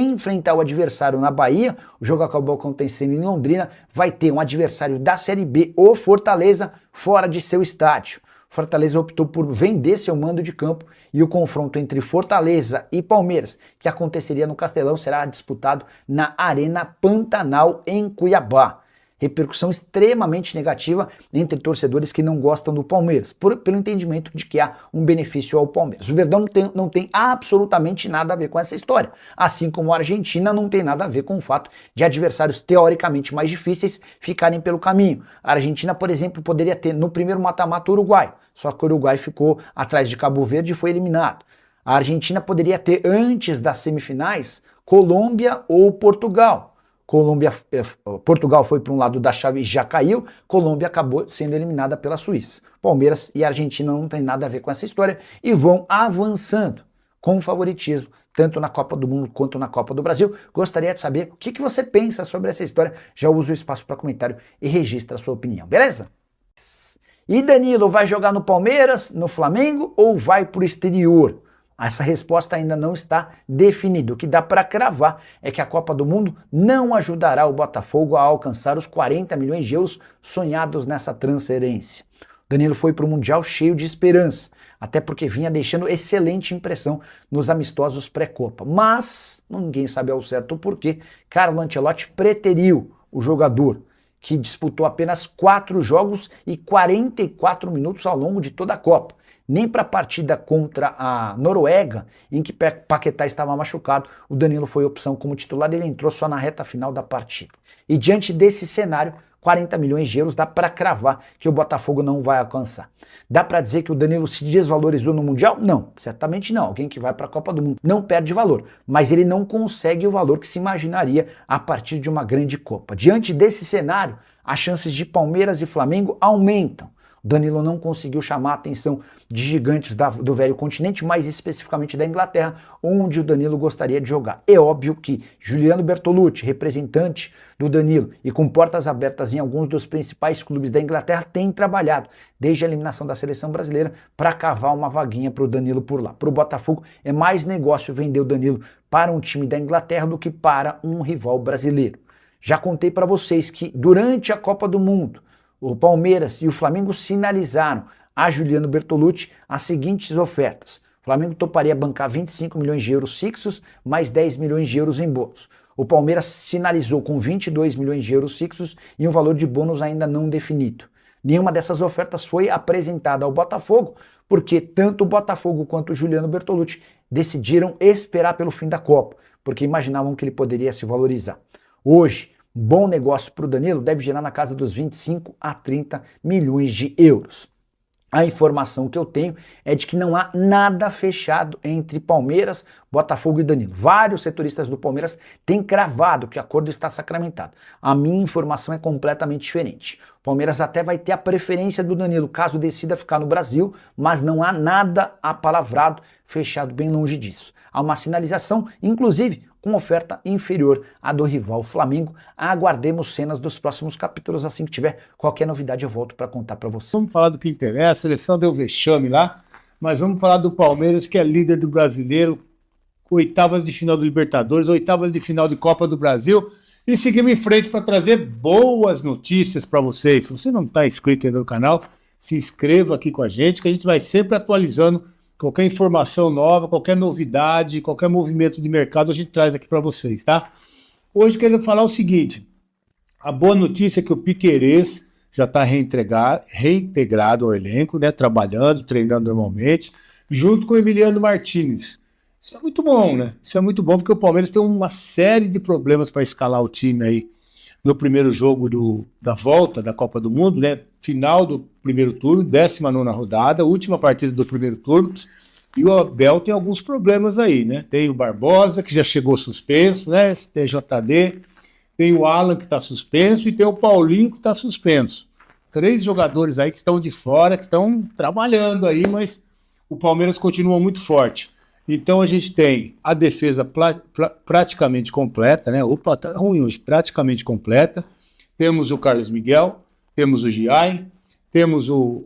enfrentar o adversário na Bahia, o jogo acabou acontecendo em Londrina, vai ter um adversário da Série B, o Fortaleza, fora de seu estádio. Fortaleza optou por vender seu mando de campo e o confronto entre Fortaleza e Palmeiras, que aconteceria no Castelão, será disputado na Arena Pantanal, em Cuiabá. Repercussão extremamente negativa entre torcedores que não gostam do Palmeiras, pelo entendimento de que há um benefício ao Palmeiras. O Verdão não tem absolutamente nada a ver com essa história, assim como a Argentina não tem nada a ver com o fato de adversários teoricamente mais difíceis ficarem pelo caminho. A Argentina, por exemplo, poderia ter no primeiro mata-mata o Uruguai, só que o Uruguai ficou atrás de Cabo Verde e foi eliminado. A Argentina poderia ter, antes das semifinais, Colômbia ou Portugal. Portugal foi para um lado da chave e já caiu, Colômbia acabou sendo eliminada pela Suíça. Palmeiras e Argentina não tem nada a ver com essa história e vão avançando com favoritismo, tanto na Copa do Mundo quanto na Copa do Brasil. Gostaria de saber o que você pensa sobre essa história, já usa o espaço para comentário e registra a sua opinião, beleza? E Danilo vai jogar no Palmeiras, no Flamengo ou vai para o exterior? Essa resposta ainda não está definida. O que dá para cravar é que a Copa do Mundo não ajudará o Botafogo a alcançar os 40 milhões de euros sonhados nessa transferência. Danilo foi para o Mundial cheio de esperança, até porque vinha deixando excelente impressão nos amistosos pré-Copa. Mas ninguém sabe ao certo o porquê Carlo Ancelotti preteriu o jogador, que disputou apenas 4 jogos e 44 minutos ao longo de toda a Copa. Nem para a partida contra a Noruega, em que Paquetá estava machucado, o Danilo foi opção como titular, ele entrou só na reta final da partida. E diante desse cenário, 40 milhões de euros dá para cravar que o Botafogo não vai alcançar. Dá para dizer que o Danilo se desvalorizou no Mundial? Não, certamente não. Alguém que vai para a Copa do Mundo não perde valor, mas ele não consegue o valor que se imaginaria a partir de uma grande Copa. Diante desse cenário, as chances de Palmeiras e Flamengo aumentam. O Danilo não conseguiu chamar a atenção de gigantes do velho continente, mais especificamente da Inglaterra, onde o Danilo gostaria de jogar. É óbvio que Juliano Bertolucci, representante do Danilo e com portas abertas em alguns dos principais clubes da Inglaterra, tem trabalhado desde a eliminação da seleção brasileira para cavar uma vaguinha para o Danilo por lá. Para o Botafogo é mais negócio vender o Danilo para um time da Inglaterra do que para um rival brasileiro. Já contei para vocês que durante a Copa do Mundo, o Palmeiras e o Flamengo sinalizaram a Juliano Bertolucci as seguintes ofertas. O Flamengo toparia bancar 25 milhões de euros fixos, mais 10 milhões de euros em bônus. O Palmeiras sinalizou com 22 milhões de euros fixos e um valor de bônus ainda não definido. Nenhuma dessas ofertas foi apresentada ao Botafogo, porque tanto o Botafogo quanto o Juliano Bertolucci decidiram esperar pelo fim da Copa, porque imaginavam que ele poderia se valorizar. Hoje, bom negócio para o Danilo deve gerar na casa dos 25 a 30 milhões de euros. A informação que eu tenho é de que não há nada fechado entre Palmeiras, Botafogo e Danilo. Vários setoristas do Palmeiras têm cravado que o acordo está sacramentado. A minha informação é completamente diferente. O Palmeiras até vai ter a preferência do Danilo caso decida ficar no Brasil, mas não há nada apalavrado, fechado, bem longe disso. Há uma sinalização, inclusive, com oferta inferior à do rival Flamengo. Aguardemos cenas dos próximos capítulos, assim que tiver qualquer novidade eu volto para contar para vocês. Vamos falar do que interessa, a seleção deu vexame lá, mas vamos falar do Palmeiras, que é líder do Brasileiro, oitavas de final do Libertadores, oitavas de final de Copa do Brasil, e seguimos em frente para trazer boas notícias para vocês. Se você não está inscrito ainda no canal, se inscreva aqui com a gente, que a gente vai sempre atualizando qualquer informação nova, qualquer novidade, qualquer movimento de mercado, a gente traz aqui para vocês, tá? Hoje quero falar o seguinte, a boa notícia é que o Piquerez já está reintegrado ao elenco, né? Trabalhando, treinando normalmente, junto com o Emiliano Martínez. Isso é muito bom, né? Isso é muito bom porque o Palmeiras tem uma série de problemas para escalar o time aí no primeiro jogo da volta da Copa do Mundo, né? Final do primeiro turno, 19ª rodada, última partida do primeiro turno, e o Abel tem alguns problemas aí, né? Tem o Barbosa, que já chegou suspenso, né? TJD, tem o Alan, que está suspenso, e tem o Paulinho, que está suspenso. 3 jogadores aí que estão de fora, que estão trabalhando aí, mas o Palmeiras continua muito forte. Então a gente tem a defesa praticamente completa, né? Opa, tá ruim hoje, praticamente completa. Temos o Carlos Miguel, temos o Giai, temos o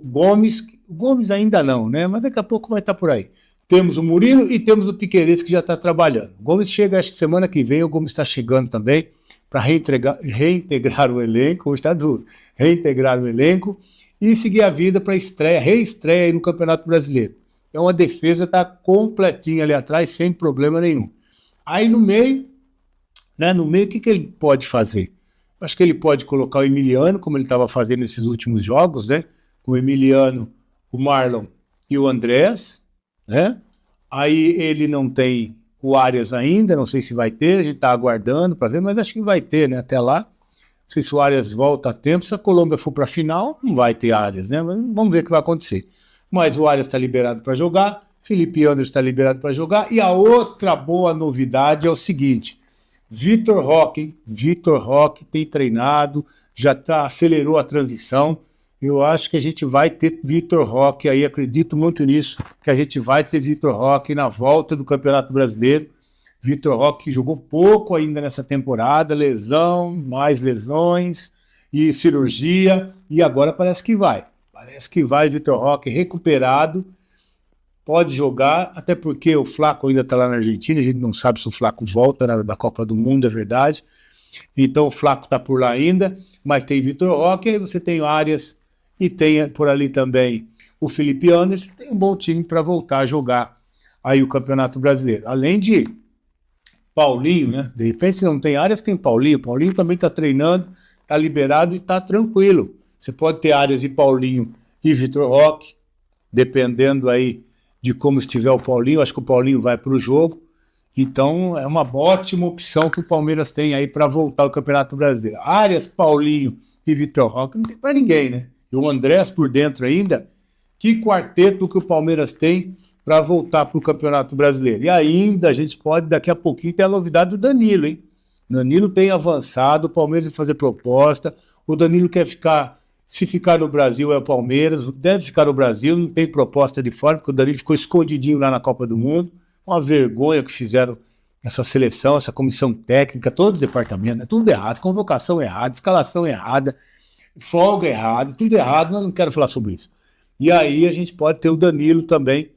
Gomes ainda não, né? Mas daqui a pouco vai estar por aí. Temos o Murilo e temos o Piquerez que já está trabalhando. O Gomes chega, acho que semana que vem o Gomes está chegando também para reintegrar o elenco, hoje está duro, reintegrar o elenco e seguir a vida para reestreia aí no Campeonato Brasileiro. Então a defesa está completinha ali atrás, sem problema nenhum. Aí no meio, o que ele pode fazer? Acho que ele pode colocar o Emiliano, como ele estava fazendo nesses últimos jogos, né? Com o Emiliano, o Marlon e o Andrés, né? Aí ele não tem o Arias ainda, não sei se vai ter, a gente está aguardando para ver, mas acho que vai ter, né? Até lá. Não sei se o Arias volta a tempo, se a Colômbia for para a final, não vai ter Arias, né? Mas vamos ver o que vai acontecer. Mas o Arias está liberado para jogar, Felipe Anderson está liberado para jogar, e a outra boa novidade é o seguinte, Vitor Roque tem treinado, acelerou a transição, eu acho que a gente vai ter Vitor Roque aí, acredito muito nisso, que a gente vai ter Vitor Roque na volta do Campeonato Brasileiro. Vitor Roque jogou pouco ainda nessa temporada, lesão, mais lesões e cirurgia, e agora parece que vai. Parece que vai, Vitor Roque recuperado, pode jogar, até porque o Flaco ainda está lá na Argentina, a gente não sabe se o Flaco volta da Copa do Mundo, é verdade. Então o Flaco está por lá ainda, mas tem Vitor Roque, aí você tem Arias e tem por ali também o Felipe Anderson, tem um bom time para voltar a jogar aí o Campeonato Brasileiro. Além de Paulinho, né? De repente se não tem Arias, tem Paulinho. Paulinho também está treinando, está liberado e está tranquilo. Você pode ter Arias e Paulinho e Vitor Roque, dependendo aí de como estiver o Paulinho. Acho que o Paulinho vai para o jogo. Então é uma ótima opção que o Palmeiras tem aí para voltar ao Campeonato Brasileiro. Arias, Paulinho e Vitor Roque não tem para ninguém, né? E o Andrés por dentro ainda. Que quarteto que o Palmeiras tem para voltar para o Campeonato Brasileiro. E ainda a gente pode, daqui a pouquinho, ter a novidade do Danilo, hein? O Danilo tem avançado, o Palmeiras vai fazer proposta, o Danilo quer ficar, se ficar no Brasil é o Palmeiras, deve ficar no Brasil, não tem proposta de fora, porque o Danilo ficou escondidinho lá na Copa do Mundo, uma vergonha que fizeram essa seleção, essa comissão técnica, todo o departamento, é tudo errado, convocação errada, escalação errada, folga errada, tudo errado, mas não quero falar sobre isso. E aí a gente pode ter o Danilo também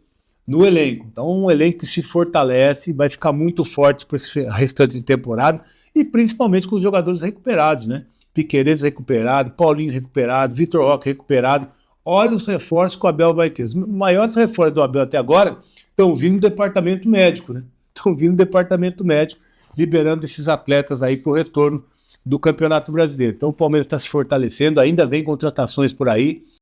no elenco. Então um elenco que se fortalece, vai ficar muito forte para esse restante de temporada e principalmente com os jogadores recuperados, né? Piquerez recuperado, Paulinho recuperado, Vitor Roque recuperado. Olha os reforços que o Abel vai ter. Os maiores reforços do Abel até agora estão vindo do departamento médico, né? Estão vindo do departamento médico, liberando esses atletas aí para o retorno do Campeonato Brasileiro. Então o Palmeiras está se fortalecendo, ainda vem contratações por aí.